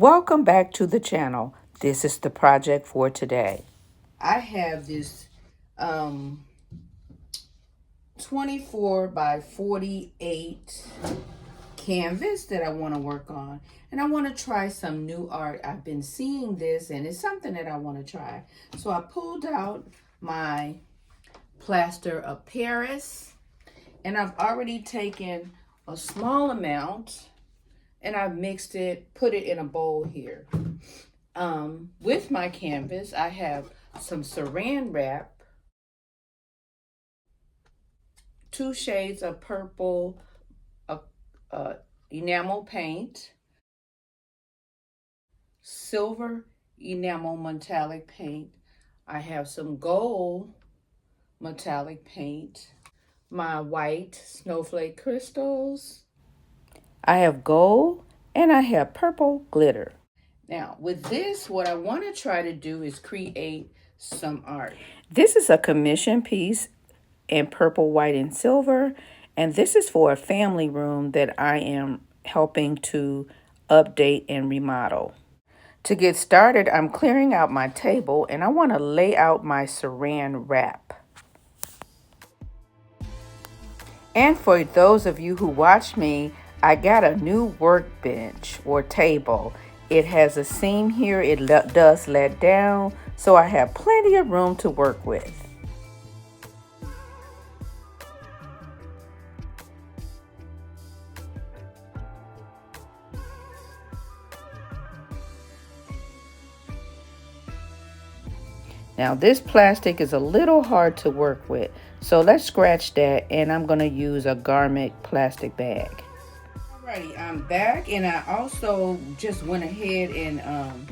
Welcome back to the channel. This is the project for today. I have this 24 by 48 canvas that I want to work on, and I want to try some new art. I've been seeing this and it's something that I want to try. So I pulled out my plaster of Paris, and I've already taken a small amount and I've mixed it, put it in a bowl here. With my canvas, I have some saran wrap, 2 shades of purple enamel paint, silver enamel metallic paint. I have some gold metallic paint, my white snowflake crystals. I have gold and I have purple glitter. Now with this, what I want to try to do is create some art. This is a commission piece in purple, white, and silver, and this is for a family room that I am helping to update and remodel. To get started, I'm clearing out my table and I want to lay out my saran wrap. And for those of you who watch me, I got a new workbench or table. It has a seam here, it does let down, so I have plenty of room to work with. Now this plastic is a little hard to work with, so let's scratch that, and I'm going to use a garment plastic bag. Alrighty, I'm back, and I also just went ahead and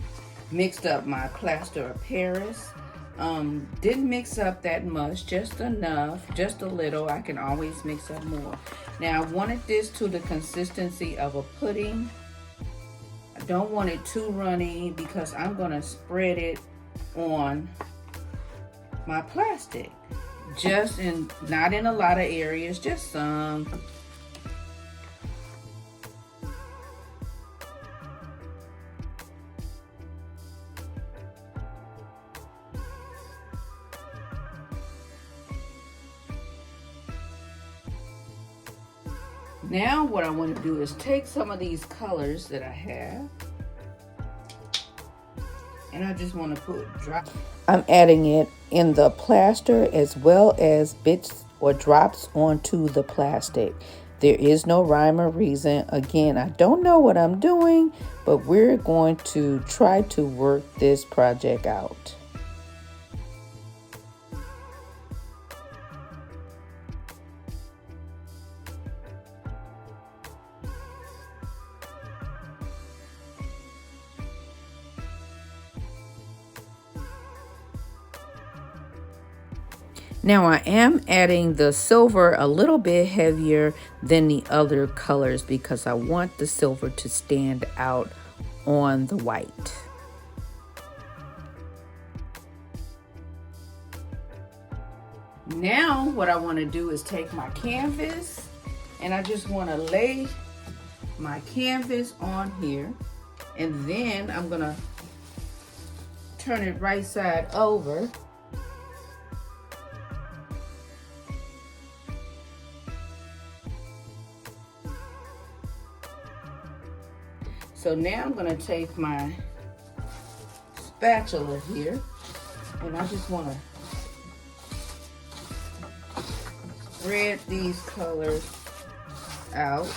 mixed up my plaster of Paris. Didn't mix up that much, just enough, just a little. I can always mix up more. Now I wanted this to the consistency of a pudding. I don't want it too runny because I'm going to spread it on my plastic, not in a lot of areas, just some. Now what I want to do is take some of these colors that I have, and I just want to drop. I'm adding it in the plaster as well as bits or drops onto the plastic. There is no rhyme or reason. Again, I don't know what I'm doing, but we're going to try to work this project out. Now I am adding the silver a little bit heavier than the other colors because I want the silver to stand out on the white. Now what I want to do is take my canvas, and I just want to lay my canvas on here, and then I'm going to turn it right side over. So now I'm going to take my spatula here, and I just want to spread these colors out.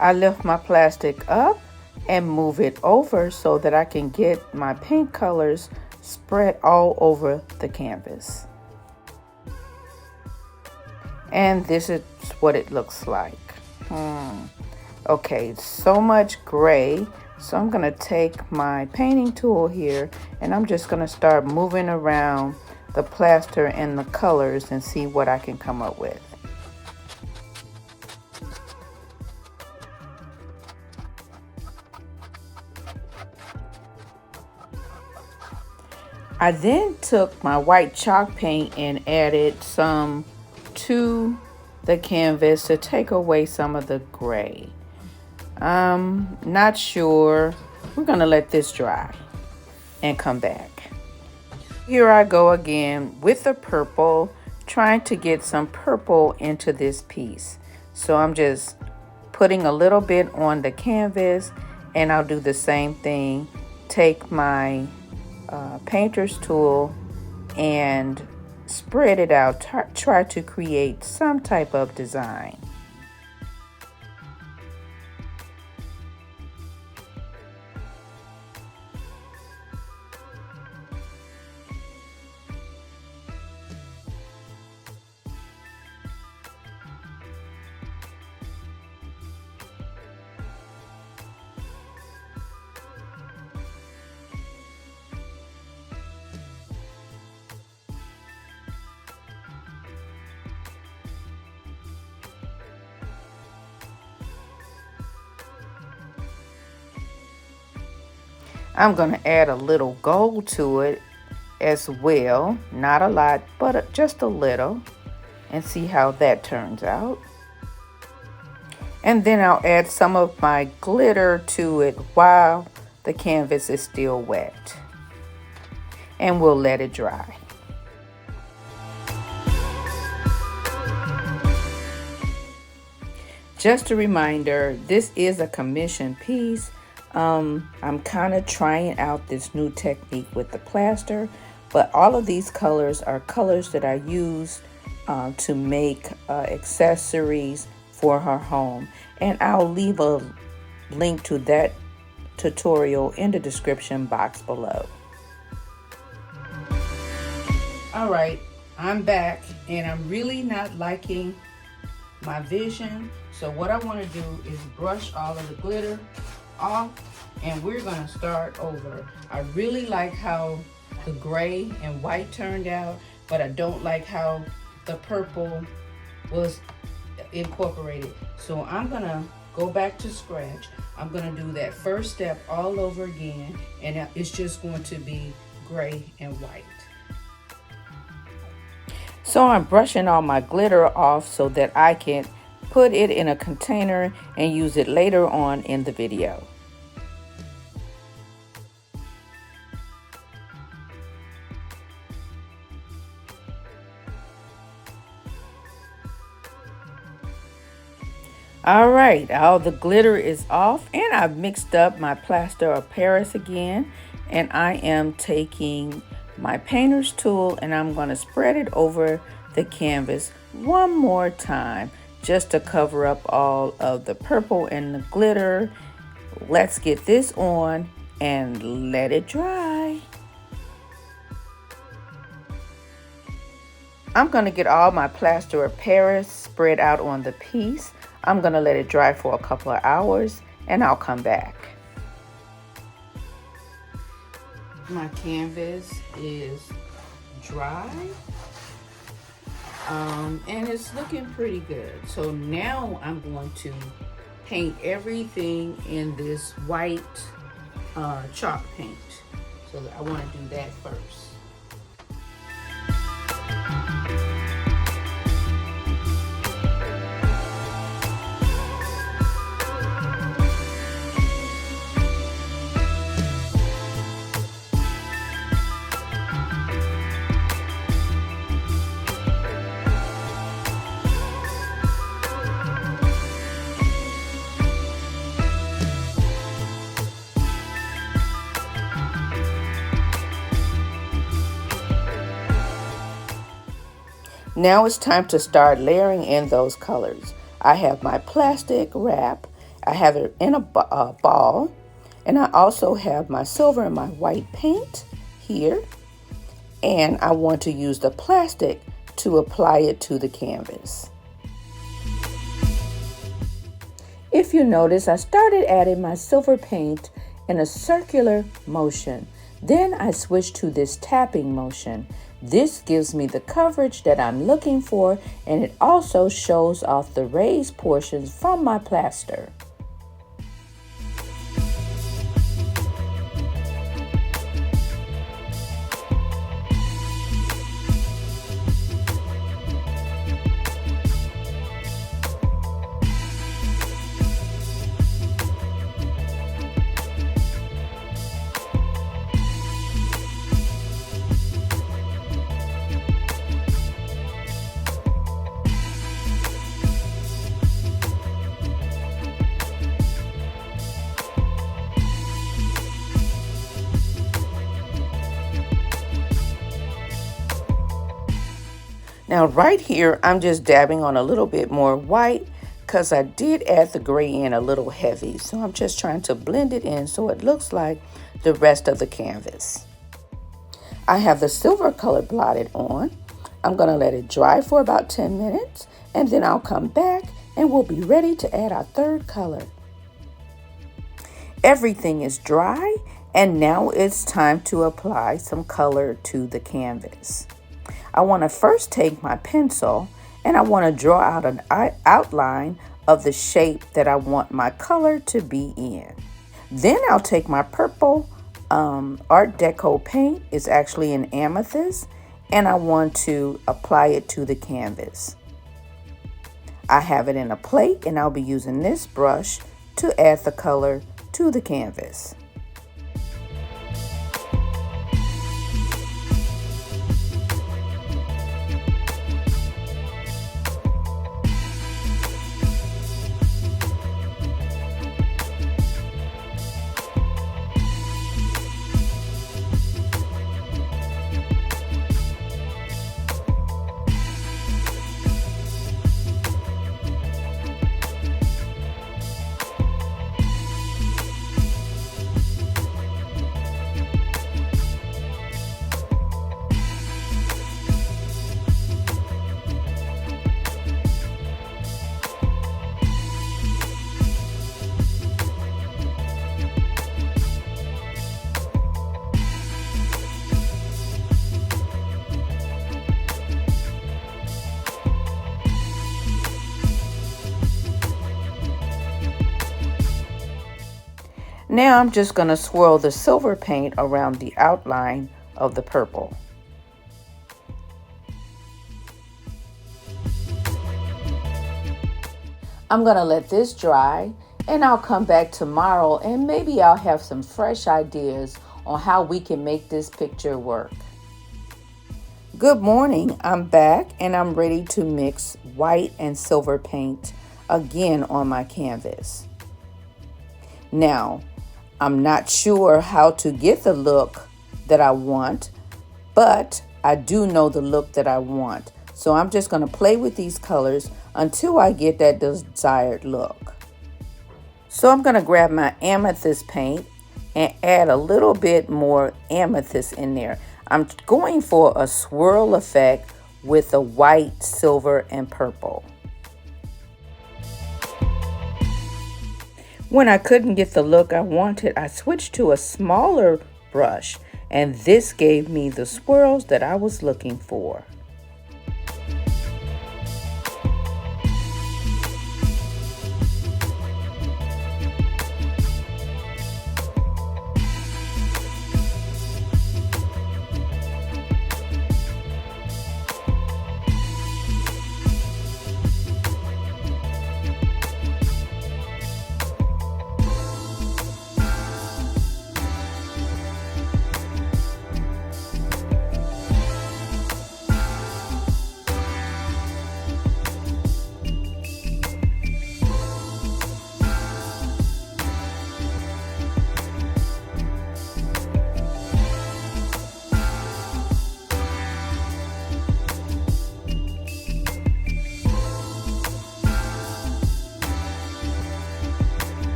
I lift my plastic up and move it over so that I can get my paint colors spread all over the canvas. And this is what it looks like. Okay, so much gray. So I'm going to take my painting tool here, and I'm just going to start moving around the plaster and the colors and see what I can come up with. I then took my white chalk paint and added some to the canvas to take away some of the gray. I'm not sure. We're gonna let this dry and come back. Here I go again with the purple, trying to get some purple into this piece. So I'm just putting a little bit on the canvas, and I'll do the same thing. Take my painter's tool and spread it out, try to create some type of design. I'm going to add a little gold to it as well. Not a lot, but just a little. And see how that turns out. And then I'll add some of my glitter to it while the canvas is still wet. And we'll let it dry. Just a reminder, this is a commission piece. I'm kind of trying out this new technique with the plaster, but all of these colors are colors that I use to make accessories for her home. And I'll leave a link to that tutorial in the description box below. All right, I'm back, and I'm really not liking my vision. So what I want to do is brush all of the glitter off, and we're going to start over. I really like how the gray and white turned out, but I don't like how the purple was incorporated. So I'm going to go back to scratch. I'm going to do that first step all over again, and it's just going to be gray and white. So I'm brushing all my glitter off so that I can put it in a container and use it later on in the video. All right, all the glitter is off, and I've mixed up my plaster of Paris again, and I am taking my painter's tool and I'm going to spread it over the canvas one more time just to cover up all of the purple and the glitter. Let's get this on and let it dry. I'm going to get all my plaster of Paris spread out on the piece. I'm going to let it dry for a couple of hours and I'll come back. My canvas is dry and it's looking pretty good. So now I'm going to paint everything in this white chalk paint. So I want to do that first. Now it's time to start layering in those colors. I have my plastic wrap. I have it in a ball. And I also have my silver and my white paint here. And I want to use the plastic to apply it to the canvas. If you notice, I started adding my silver paint in a circular motion. Then I switched to this tapping motion. This gives me the coverage that I'm looking for, and it also shows off the raised portions from my plaster. Now right here, I'm just dabbing on a little bit more white because I did add the gray in a little heavy. So I'm just trying to blend it in so it looks like the rest of the canvas. I have the silver color blotted on. I'm going to let it dry for about 10 minutes and then I'll come back and we'll be ready to add our third color. Everything is dry and now it's time to apply some color to the canvas. I want to first take my pencil and I want to draw out an outline of the shape that I want my color to be in. Then I'll take my purple Art Deco paint. It's actually an amethyst, and I want to apply it to the canvas. I have it in a plate and I'll be using this brush to add the color to the canvas. Now I'm just going to swirl the silver paint around the outline of the purple. I'm going to let this dry and I'll come back tomorrow and maybe I'll have some fresh ideas on how we can make this picture work. Good morning, I'm back and I'm ready to mix white and silver paint again on my canvas. Now, I'm not sure how to get the look that I want, but I do know the look that I want. So I'm just going to play with these colors until I get that desired look. So I'm going to grab my amethyst paint and add a little bit more amethyst in there. I'm going for a swirl effect with the white, silver, and purple. When I couldn't get the look I wanted, I switched to a smaller brush, and this gave me the swirls that I was looking for.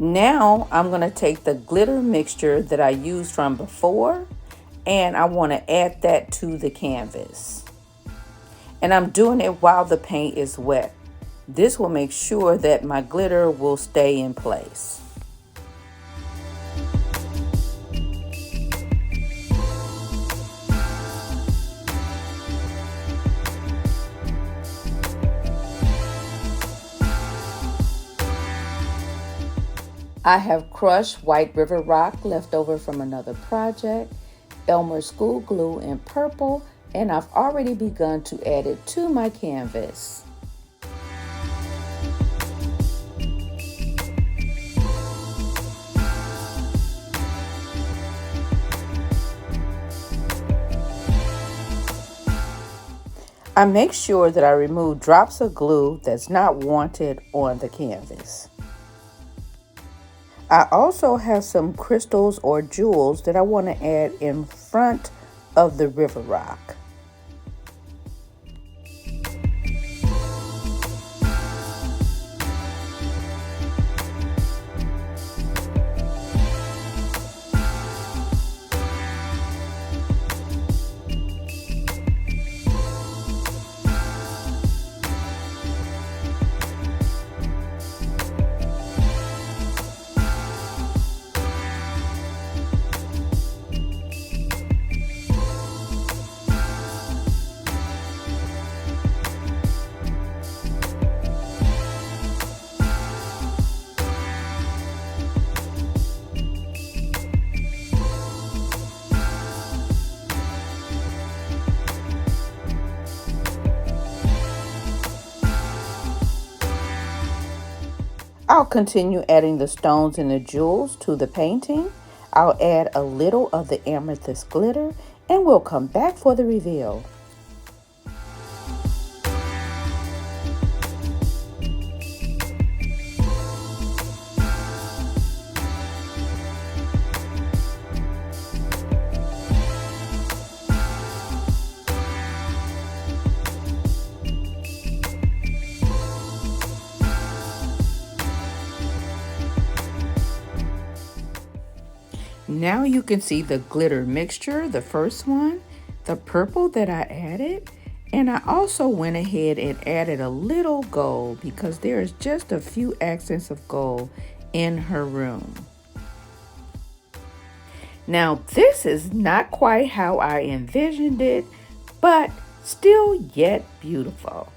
Now I'm going to take the glitter mixture that I used from before and I want to add that to the canvas. And I'm doing it while the paint is wet. This will make sure that my glitter will stay in place. I have crushed White River Rock left over from another project, Elmer School Glue in purple, and I've already begun to add it to my canvas. I make sure that I remove drops of glue that's not wanted on the canvas. I also have some crystals or jewels that I want to add in front of the river rock. I'll continue adding the stones and the jewels to the painting. I'll add a little of the amethyst glitter and we'll come back for the reveal. Now you can see the glitter mixture, the first one, the purple that I added, and I also went ahead and added a little gold because there is just a few accents of gold in her room. Now this is not quite how I envisioned it, but still yet beautiful.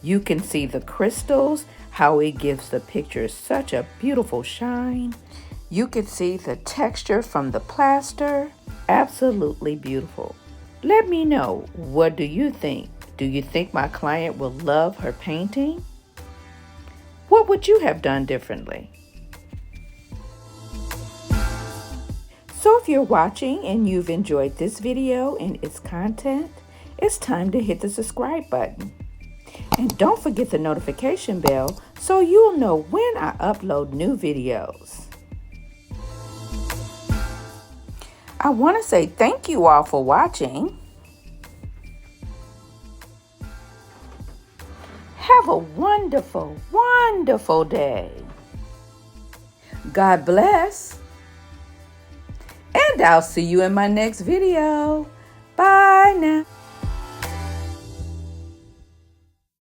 You can see the crystals, how it gives the picture such a beautiful shine. You can see the texture from the plaster. Absolutely beautiful. Let me know, what do you think? Do you think my client will love her painting? What would you have done differently? So if you're watching and you've enjoyed this video and its content, it's time to hit the subscribe button. And don't forget the notification bell so you'll know when I upload new videos. I want to say thank you all for watching. Have a wonderful, wonderful day. God bless. And I'll see you in my next video. Bye now.